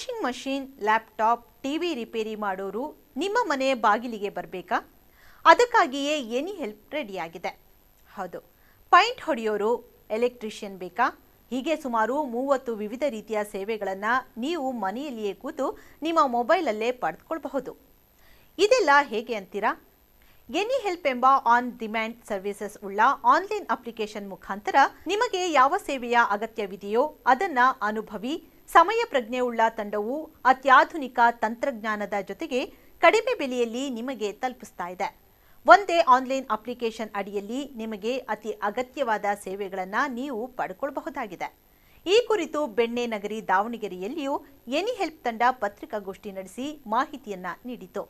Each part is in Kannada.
Washing machine, laptop, TV repair ಮಾಡೋರು ನಿಮ್ಮ ಮನೆ ಬಾಗಿಲಿಗೆ ಬರಬೇಕಾ? ಅದಕ್ಕಾಗಿಯೇ ಎನಿ ಹೆಲ್ಪ್ ರೆಡಿಯಾಗಿದೆ. ಹೌದು, ಪೈಂಟ್ ಹೊಡೆಯೋರು, ಎಲೆಕ್ಟ್ರಿಷಿಯನ್ ಬೇಕಾ? ಹೀಗೆ ಸುಮಾರು 30 ವಿವಿಧ ರೀತಿಯ ಸೇವೆಗಳನ್ನು ನೀವು ಮನೆಯಲ್ಲಿಯೇ ಕೂತು ನಿಮ್ಮ ಮೊಬೈಲಲ್ಲೇ ಪಡೆದುಕೊಳ್ಳಬಹುದು. ಇದೆಲ್ಲ ಹೇಗೆ ಅಂತೀರಾ? ಎನಿ ಹೆಲ್ಪ್ ಎಂಬ ಆನ್ ಡಿಮ್ಯಾಂಡ್ ಸರ್ವಿಸಸ್ ಉಳ್ಳ ಆನ್ಲೈನ್ ಅಪ್ಲಿಕೇಶನ್ ಮುಖಾಂತರ ನಿಮಗೆ ಯಾವ ಸೇವೆಯ ಅಗತ್ಯವಿದೆಯೋ ಅದನ್ನ ಅನುಭವಿ ಸಮಯ ಪ್ರಜ್ಞೆ ಉಳ್ಳ ತಂಡವು ಅತ್ಯಾಧುನಿಕ ತಂತ್ರಜ್ಞಾನದ ಜೊತೆಗೆ ಕಡಿಮೆ ಬೆಲೆಯಲ್ಲಿ ನಿಮಗೆ ತಲುಪಿಸ್ತಾ ಇದೆ. ಒಂದೇ ಆನ್ಲೈನ್ ಅಪ್ಲಿಕೇಶನ್ ಅಡಿಯಲ್ಲಿ ನಿಮಗೆ ಅತಿ ಅಗತ್ಯವಾದ ಸೇವೆಗಳನ್ನು ನೀವು ಪಡೆದುಕೊಳ್ಳಬಹುದಾಗಿದೆ. ಈ ಕುರಿತು ಬೆಣ್ಣೆ ನಗರಿ ದಾವಣಗೆರೆಯಲ್ಲಿಯೂ ಎನಿ ಹೆಲ್ಪ್ ತಂಡ ಪತ್ರಿಕಾಗೋಷ್ಠಿ ನಡೆಸಿ ಮಾಹಿತಿಯನ್ನ ನೀಡಿತು.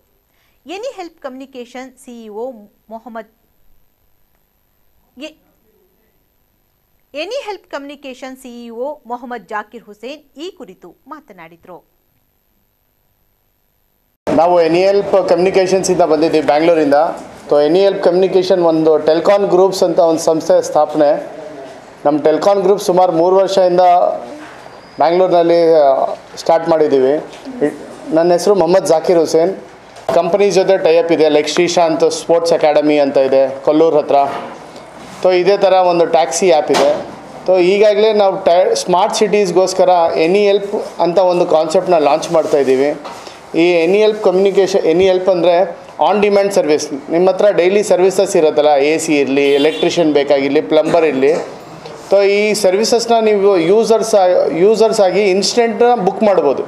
Any help communication CEO Mohammed Zakir Hussain ಈ ಕುರಿತು ಮಾತನಾಡಿದರು. ನಾವು ಎನಿ ಹೆಲ್ಪ್ ಕಮ್ಯುನಿಕೇಷನ್ಸ್ ಇಂದ ಬಂದಿದ್ದೀವಿ ಬ್ಯಾಂಗ್ಳೂರಿಂದ. ಎನಿ ಹೆಲ್ಪ್ ಕಮ್ಯುನಿಕೇಷನ್ ಒಂದು ಟೆಲ್ಕಾನ್ ಗ್ರೂಪ್ಸ್ ಅಂತ ಒಂದು ಸಂಸ್ಥೆ ಸ್ಥಾಪನೆ. ನಮ್ಮ ಟೆಲ್ಕಾನ್ ಗ್ರೂಪ್ ಸುಮಾರು 3 ವರ್ಷದಿಂದ ಬ್ಯಾಂಗ್ಳೂರಿನಲ್ಲಿ ಸ್ಟಾರ್ಟ್ ಮಾಡಿದ್ದೀವಿ. ನನ್ನ ಹೆಸರು ಮೊಹಮ್ಮದ್ ಜಾಕಿರ್ ಹುಸೇನ್. ಕಂಪನಿ ಜೊತೆ ಟೈಅಪ್ ಇದೆ, ಲೈಕ್ ಶ್ರೀಶಾಂತ್ ಸ್ಪೋರ್ಟ್ಸ್ ಅಕಾಡೆಮಿ ಅಂತ ಇದೆ ಕೊಲ್ಲೂರು ಹತ್ರ. ಇದೇ ಥರ ಒಂದು ಟ್ಯಾಕ್ಸಿ ಆ್ಯಪ್ ಇದೆ. ಈಗಾಗಲೇ ನಾವು ಸ್ಮಾರ್ಟ್ ಸಿಟೀಸ್ಗೋಸ್ಕರ ಎನಿ ಹೆಲ್ಪ್ ಅಂತ ಒಂದು ಕಾನ್ಸೆಪ್ಟನ್ನ ಲಾಂಚ್ ಮಾಡ್ತಾಯಿದ್ದೀವಿ. ಈ any help communication, any help ಅಂದರೆ ಆನ್ ಡಿಮ್ಯಾಂಡ್ ಸರ್ವಿಸ್. ನಿಮ್ಮ ಹತ್ರ ಡೈಲಿ ಸರ್ವಿಸಸ್ ಇರುತ್ತಲ್ಲ, AC ಇರಲಿ, ಎಲೆಕ್ಟ್ರಿಷಿಯನ್ ಬೇಕಾಗಿರಲಿ, ಪ್ಲಂಬರ್ ಇರಲಿ. ಈ ಸರ್ವಿಸಸ್ನ ನೀವು ಯೂಸರ್ಸ್ ಆಗಿ ಇನ್ಸ್ಟೆಂಟ್ ಬುಕ್ ಮಾಡ್ಬೋದು.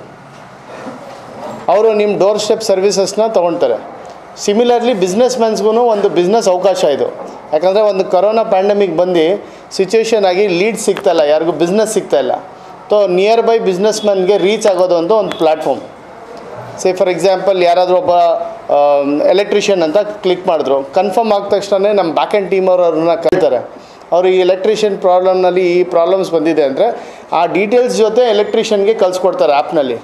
ಅವರು ನಿಮ್ಮ ಡೋರ್ ಸ್ಟೆಪ್ ಸರ್ವಿಸಸ್ನ ತೊಗೊಳ್ತಾರೆ. ಸಿಮಿಲರ್ಲಿ ಬಿಸ್ನೆಸ್ ಮ್ಯಾನ್ಸ್ಗೂ ಒಂದು ಬಿಸ್ನೆಸ್ ಅವಕಾಶ ಇದು. ಯಾಕಂದರೆ ಒಂದು ಕೊರೋನಾ ಪ್ಯಾಂಡಮಿಕ್ ಬಂದು ಸಿಚುವೇಶನ್ ಆಗಿ ಲೀಡ್ ಸಿಗ್ತಾಯಿಲ್ಲ, ಯಾರಿಗೂ ಬಿಸ್ನೆಸ್ ಸಿಗ್ತಾಯಿಲ್ಲ. ನಿಯರ್ ಬೈ ಬಿಸ್ನೆಸ್ ಮ್ಯಾನ್ಗೆ ರೀಚ್ ಆಗೋದು ಅಂತ ಒಂದು ಪ್ಲ್ಯಾಟ್ಫಾರ್ಮ್. ಫಾರ್ ಎಕ್ಸಾಂಪಲ್, ಯಾರಾದರೂ ಒಬ್ಬ ಎಲೆಕ್ಟ್ರಿಷಿಯನ್ ಅಂತ ಕ್ಲಿಕ್ ಮಾಡಿದ್ರು, ಕನ್ಫರ್ಮ್ ಆದ ತಕ್ಷಣ ನಮ್ಮ ಬ್ಯಾಕ್ ಆ್ಯಂಡ್ ಟೀಮ್ ಅವ್ರನ್ನ ಕರೀತಾರೆ. ಅವರು ಈ ಎಲೆಕ್ಟ್ರಿಷಿಯನ್ ಪ್ರಾಬ್ಲಮ್ನಲ್ಲಿ ಈ ಪ್ರಾಬ್ಲಮ್ಸ್ ಬಂದಿದೆ ಅಂದರೆ ಆ ಡೀಟೇಲ್ಸ್ ಜೊತೆ ಎಲೆಕ್ಟ್ರಿಷಿಯನ್ಗೆ ಕಳಿಸ್ಕೊಡ್ತಾರೆ ಆ್ಯಪ್ನಲ್ಲಿ.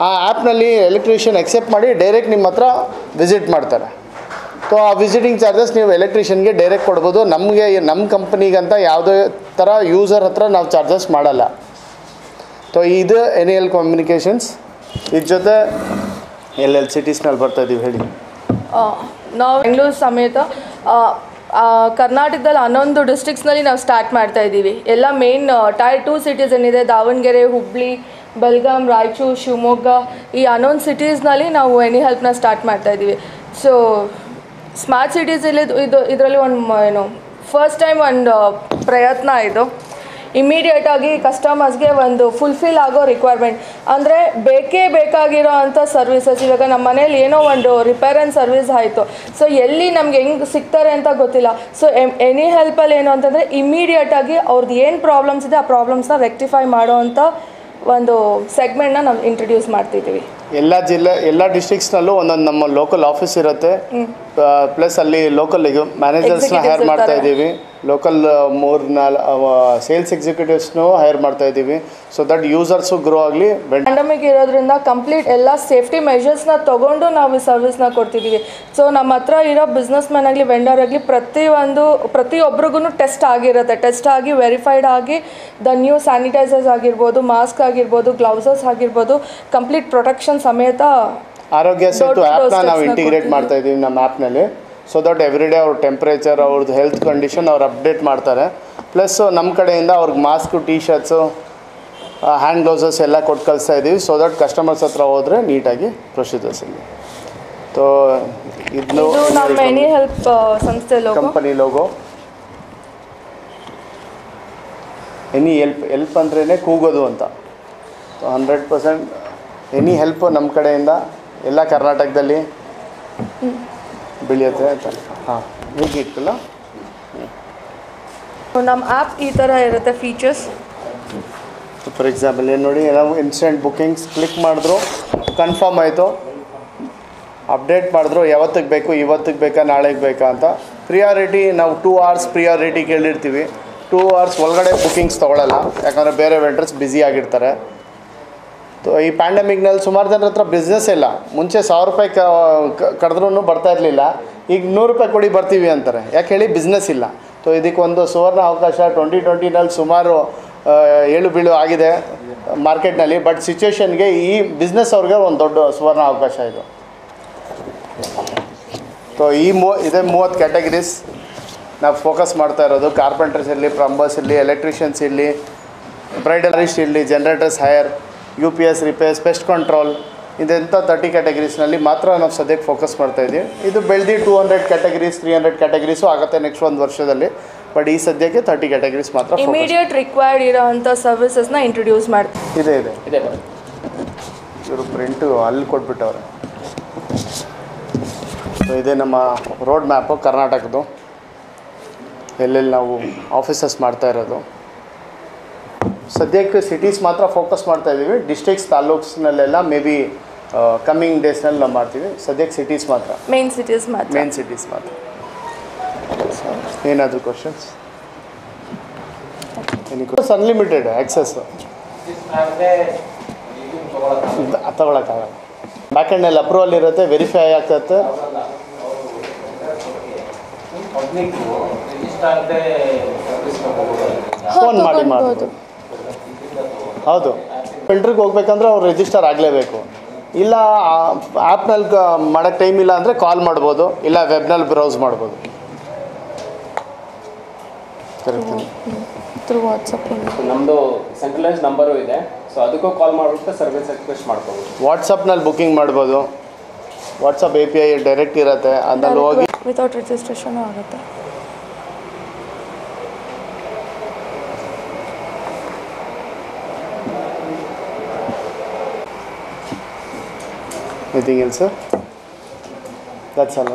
ಆ ಆ್ಯಪ್ನಲ್ಲಿ ಎಲೆಕ್ಟ್ರಿಷಿಯನ್ ಎಕ್ಸೆಪ್ಟ್ ಮಾಡಿ ಡೈರೆಕ್ಟ್ ನಿಮ್ಮ ಹತ್ರ ವಿಸಿಟ್ ಮಾಡ್ತಾರೆ. ಆ ವಿಸಿಟಿಂಗ್ ಚಾರ್ಜಸ್ ನೀವು ಎಲೆಕ್ಟ್ರಿಷಿಯನ್ಗೆ ಡೈರೆಕ್ಟ್ ಕೊಡ್ಬೋದು. ನಮ್ಮ ಕಂಪ್ನಿಗಂತ ಯಾವುದೇ ಥರ ಯೂಸರ್ ಹತ್ರ ನಾವು ಚಾರ್ಜಸ್ ಮಾಡಲ್ಲ. ಇದು ಎನಿ ಹೆಲ್ಪ್ ಕಮ್ಯುನಿಕೇಷನ್ಸ್. ಇದ್ರ ಜೊತೆ ಎಲ್ಲೆಲ್ಲಿ ಸಿಟೀಸ್ನಲ್ಲಿ ಬರ್ತಾಯಿದ್ದೀವಿ ಹೇಳಿ. ನಾವು ಬೆಂಗಳೂರು ಸಮೇತ ಕರ್ನಾಟಕದಲ್ಲಿ 11 ಡಿಸ್ಟ್ರಿಕ್ಸ್ನಲ್ಲಿ ನಾವು ಸ್ಟಾರ್ಟ್ ಮಾಡ್ತಾಯಿದ್ದೀವಿ. ಎಲ್ಲ ಮೇನ್ ಟೈರ್ 2 ಸಿಟೀಸ್ ಏನಿದೆ, ದಾವಣಗೆರೆ, ಹುಬ್ಳಿ, ಬೆಳಗಾಂ, ರಾಯಚೂರು, ಶಿವಮೊಗ್ಗ, ಈ 11 ಸಿಟೀಸ್ನಲ್ಲಿ ನಾವು ಎನಿ ಹೆಲ್ಪ್ನ ಸ್ಟಾರ್ಟ್ ಮಾಡ್ತಾಯಿದ್ದೀವಿ. ಸ್ಮಾರ್ಟ್ ಸಿಟೀಸಲ್ಲಿ ಇದರಲ್ಲಿ ಒಂದು ಫಸ್ಟ್ ಟೈಮ್ ಒಂದು ಪ್ರಯತ್ನ ಇದು. ಇಮಿಡಿಯೇಟಾಗಿ ಕಸ್ಟಮರ್ಸ್ಗೆ ಒಂದು ಫುಲ್ಫಿಲ್ ಆಗೋ ರಿಕ್ವೈರ್ಮೆಂಟ್ ಅಂದರೆ ಬೇಕಾಗಿರೋ ಅಂಥ ಸರ್ವಿಸಸ್. ಇವಾಗ ನಮ್ಮ ಮನೇಲಿ ಏನೋ ಒಂದು ರಿಪೇರ್ ಆ್ಯಂಡ್ ಸರ್ವಿಸ್ ಆಯಿತು, ಎಲ್ಲಿ ನಮ್ಗೆ ಹೆಂಗೆ ಸಿಗ್ತಾರೆ ಅಂತ ಗೊತ್ತಿಲ್ಲ. ಎನಿ ಹೆಲ್ಪಲ್ಲಿ ಏನು ಅಂತಂದರೆ ಇಮಿಡಿಯೇಟಾಗಿ ಅವ್ರದ್ದು ಏನು ಪ್ರಾಬ್ಲಮ್ಸ್ ಇದೆ ಆ ಪ್ರಾಬ್ಲಮ್ಸ್ನ ರೆಕ್ಟಿಫೈ ಮಾಡೋ ಅಂಥ ಒಂದು ಸೆಗ್ಮೆಂಟ್ನ ನಾವು ಇಂಟ್ರೊಡ್ಯೂಸ್ ಮಾಡ್ತಿದ್ದೀವಿ. ಎಲ್ಲ ಡಿಸ್ಟ್ರಿಕ್ಸ್ನಲ್ಲೂ ಒಂದೊಂದು ನಮ್ಮ ಲೋಕಲ್ ಆಫೀಸ್ ಇರುತ್ತೆ. ಪ್ಲಸ್ ಅಲ್ಲಿ ಲೋಕಲ್ ಮ್ಯಾನೇಜರ್ಸ್ನ ಹೈರ್ ಮಾಡ್ತಾ ಇದ್ದೀವಿ. ಲೋಕಲ್ 3-4 ಸೇಲ್ಸ್ ಎಕ್ಸಿಕ್ಯೂಟಿವ್ಸ್ನೂ ಹೈರ್ ಮಾಡ್ತಾ ಇದ್ದೀವಿ. ದಟ್ ಯೂಸರ್ಸು ಗ್ರೋ ಆಗಲಿ. ಪ್ಯಾಂಡಮಿಕ್ ಇರೋದ್ರಿಂದ ಕಂಪ್ಲೀಟ್ ಎಲ್ಲ ಸೇಫ್ಟಿ ಮೆಷರ್ಸ್ನ ತೊಗೊಂಡು ನಾವು ಈ ಸರ್ವಿಸ್ನ ಕೊಡ್ತಿದ್ದೀವಿ. ನಮ್ಮ ಹತ್ರ ಇರೋ ಬಿಸ್ನೆಸ್ ಮ್ಯಾನ್ ಆಗಲಿ, ವೆಂಡರ್ ಆಗಲಿ, ಪ್ರತಿಯೊಬ್ಬರಿಗೂ ಟೆಸ್ಟ್ ಆಗಿರುತ್ತೆ. ಟೆಸ್ಟ್ ಆಗಿ ವೆರಿಫೈಡ್ ಆಗಿ ದ ನ್ಯೂ ಸ್ಯಾನಿಟೈಸರ್ಸ್ ಆಗಿರ್ಬೋದು, ಮಾಸ್ಕ್ ಆಗಿರ್ಬೋದು, ಗ್ಲೌಸಸ್ ಆಗಿರ್ಬೋದು, ಕಂಪ್ಲೀಟ್ ಪ್ರೊಟೆಕ್ಷನ್ ಸಮೇತ ಆರೋಗ್ಯ ಸೇತು ಆ್ಯಪ್ನ ನಾವು ಇಂಟಿಗ್ರೇಟ್ ಮಾಡ್ತಾ ಇದ್ದೀವಿ ನಮ್ಮ ಆ್ಯಪ್ನಲ್ಲಿ. ದಟ್ ಎವ್ರಿ ಡೇ ಅವ್ರ ಟೆಂಪ್ರೇಚರ್, ಅವ್ರದ್ದು ಹೆಲ್ತ್ ಕಂಡೀಷನ್ ಅವ್ರು ಅಪ್ಡೇಟ್ ಮಾಡ್ತಾರೆ. ಪ್ಲಸ್ ನಮ್ಮ ಕಡೆಯಿಂದ ಅವ್ರಿಗೆ mask, tea shirts, hand gloves ಎಲ್ಲ ಕೊಟ್ಟು ಕಳಿಸ್ತಾ ಇದ್ದೀವಿ. ದಟ್ ಕಸ್ಟಮರ್ಸ್ ಹತ್ರ ಹೋದರೆ ನೀಟಾಗಿ ಪ್ರೊಸೀಜರ್ಸ್ ಇಲ್ಲಿ. ಇದು ನಮ್ಮ ಎನಿ ಹೆಲ್ಪ್ ಸಂಸ್ಥೆ ಕಂಪನಿ ಲೋಗೋ. ಎನಿ ಹೆಲ್ಪ್ ಅಂದ್ರೇ ಕೂಗೋದು ಅಂತ. 100% ಎನಿ ಹೆಲ್ಪ್ ನಮ್ಮ ಕಡೆಯಿಂದ ಎಲ್ಲ ಕರ್ನಾಟಕದಲ್ಲಿ ಬೆಳೆಯುತ್ತೆ ಅಂತ. ಹೇಗೆ ಇತ್ತಲ್ಲ ನಮ್ಮ ಆ್ಯಪ್ ಈ ಥರ ಇರುತ್ತೆ ಫೀಚರ್ಸ್. ಫಾರ್ ಎಕ್ಸಾಂಪಲ್ ಏನು ನೋಡಿ, ನಾವು ಇನ್ಸ್ಟೆಂಟ್ ಬುಕ್ಕಿಂಗ್ಸ್ ಕ್ಲಿಕ್ ಮಾಡಿದ್ರು, ಕನ್ಫರ್ಮ್ ಆಯಿತು, ಅಪ್ಡೇಟ್ ಮಾಡಿದ್ರು, ಯಾವತ್ತಿಗೆ ಬೇಕು, ಇವತ್ತಿಗೆ ಬೇಕಾ, ನಾಳೆಗೆ ಬೇಕಾ ಅಂತ. ಪ್ರಿಯಾರಿಟಿ ನಾವು 2 hours ಪ್ರಿಯಾರಿಟಿ ಕೇಳಿರ್ತೀವಿ. 2 hours ಒಳಗಡೆ ಬುಕ್ಕಿಂಗ್ಸ್ ತೊಗೊಳ್ಳಲ್ಲ, ಯಾಕಂದರೆ ಬೇರೆ ವೆಂಡರ್ಸ್ ಬ್ಯುಸಿ ಆಗಿರ್ತಾರೆ. ಈ ಪ್ಯಾಂಡಮಿಕ್ನಲ್ಲಿ ಸುಮಾರು ಜನರ ಹತ್ರ ಬಿಸ್ನೆಸ್ ಇಲ್ಲ. ಮುಂಚೆ 1000 ರೂಪಾಯಿ ಕರೆದ್ರೂ ಬರ್ತಾ ಇರಲಿಲ್ಲ. ಈಗ 100 ರೂಪಾಯಿ ಕೊಡಿ ಬರ್ತೀವಿ ಅಂತಾರೆ. ಯಾಕೆ ಹೇಳಿ? ಬಿಸ್ನೆಸ್ ಇಲ್ಲ. ಇದಕ್ಕೊಂದು ಸುವರ್ಣ ಅವಕಾಶ. 2020ನಲ್ಲಿ ಸುಮಾರು ಏಳು ಬೀಳು ಆಗಿದೆ. ಮಾರ್ಕೆಟ್ನಲ್ಲಿ. ಬಟ್ ಸಿಚುವೇಶನ್ಗೆ ಈ ಬಿಸ್ನೆಸ್ ಅವ್ರಿಗೆ ಒಂದು ದೊಡ್ಡ ಸುವರ್ಣ ಅವಕಾಶ ಇದು. ಸೊ ಇದೇ 30 ಕ್ಯಾಟಗರೀಸ್ ನಾವು ಫೋಕಸ್ ಮಾಡ್ತಾ ಇರೋದು. ಕಾರ್ಪೆಂಟರ್ಸ್ ಇರಲಿ, ಪ್ಲಂಬರ್ಸ್ ಇರಲಿ, ಎಲೆಕ್ಟ್ರಿಷಿಯನ್ಸ್ ಇರಲಿ, ಬ್ರೈಡಲಿಸ್ಟ್ ಇರಲಿ, generators hire, UPS repairs, pest control, ಇದೆಂಥ 30 ಕ್ಯಾಟಗರೀಸ್ನಲ್ಲಿ ಮಾತ್ರ ನಾವು ಸದ್ಯಕ್ಕೆ ಫೋಕಸ್ ಮಾಡ್ತಾಯಿದ್ದೀವಿ. ಇದು ಬೆಳೆದು 200 ಕ್ಯಾಟಗರೀಸ್ 300 ಕ್ಯಾಟಗರೀಸು ಆಗುತ್ತೆ ನೆಕ್ಸ್ಟ್ ಒಂದು ವರ್ಷದಲ್ಲಿ. ಬಟ್ ಈ ಸದ್ಯಕ್ಕೆ 30 ಕ್ಯಾಟಗರೀಸ್ ಮಾತ್ರ. ಇಮಿಡಿಯೇಟ್ ರಿಕ್ವೈರ್ಡ್ ಇರೋವಂಥ ಸರ್ವಿಸಸ್ನ ಇಂಟ್ರೊಡ್ಯೂಸ್ ಮಾಡ್ತೀವಿ. ಇದೆ ಇವರು ಪ್ರಿಂಟು ಅಲ್ಲಿ ಕೊಟ್ಬಿಟ್ಟವ್ರೆ. ಸೊ ಇದೇ ನಮ್ಮ ರೋಡ್ ಮ್ಯಾಪು ಕರ್ನಾಟಕದ್ದು, ಎಲ್ಲೆಲ್ಲಿ ನಾವು ಆಫೀಸಸ್ ಮಾಡ್ತಾ ಇರೋದು. ಸದ್ಯಕ್ಕೆ ಸಿಟೀಸ್ ಮಾತ್ರ ಫೋಕಸ್ ಮಾಡ್ತಾ ಇದ್ದೀವಿ. ಡಿಸ್ಟ್ರಿಕ್ಟ್ಸ್ ತಾಲೂಕ್ಸ್ನಲ್ಲೆಲ್ಲ ಮೇ ಬಿ ಕಮ್ಮಿಂಗ್ ಡೇಸ್ನಲ್ಲಿ ನಾವು ಮಾಡ್ತೀವಿ. ಸದ್ಯಕ್ಕೆ ಸಿಟೀಸ್ ಮಾತ್ರ, ಮೇನ್ ಸಿಟೀಸ್ ಮಾತ್ರ. ಏನಾದರೂ ಕ್ವಶನ್ಸ್? ಅನ್ಲಿಮಿಟೆಡ್ ಆ್ಯಕ್ಸಸ್ ತಗೊಳಕ್ಕಾಗಲ್ಲ. ಬ್ಯಾಕ್ ಎಂಡ್ನಲ್ಲಿ ಅಪ್ರೂವಲ್ ಇರುತ್ತೆ, ವೆರಿಫೈ ಆಗ್ತದೆ. ಫೋನ್ ಮಾಡಿ ಮಾಡ್ಬೋದು. ಹೌದು, ಫಿಲ್ಟ್ರಿಗೆ ಹೋಗ್ಬೇಕಂದ್ರೆ ಅವ್ರು ರಿಜಿಸ್ಟರ್ ಆಗಲೇಬೇಕು. ಇಲ್ಲ ಆ್ಯಪ್ನಲ್ಲಿ ಮಾಡೋಕ್ಕೆ ಟೈಮ್ ಇಲ್ಲ ಅಂದರೆ ಕಾಲ್ ಮಾಡ್ಬೋದು, ಇಲ್ಲ ವೆಬ್ನಲ್ಲಿ ಬ್ರೌಸ್ ಮಾಡ್ಬೋದು. ನಮ್ಮದು ಸೆಂಟ್ರಲೈಸ್ ನಂಬರು ಇದೆ, ಸೊ ಅದಕ್ಕೂ ಕಾಲ್ ಮಾಡಿಬಿಟ್ಟು ಸರ್ವಿಸ್ ರಿಕ್ವೆಸ್ಟ್ ಮಾಡ್ಬೋದು. ವಾಟ್ಸಪ್ನಲ್ಲಿ ಬುಕ್ಕಿಂಗ್ ಮಾಡ್ಬೋದು. ವಾಟ್ಸಪ್ API ಡೈರೆಕ್ಟ್ ಇರುತ್ತೆ, ಅದ್ರಲ್ಲಿ ಹೋಗಿ ವಿತೌಟ್ ರಿಜಿಸ್ಟ್ರೇಷನ್ ಆಗುತ್ತೆ. Anything else, sir? That's all.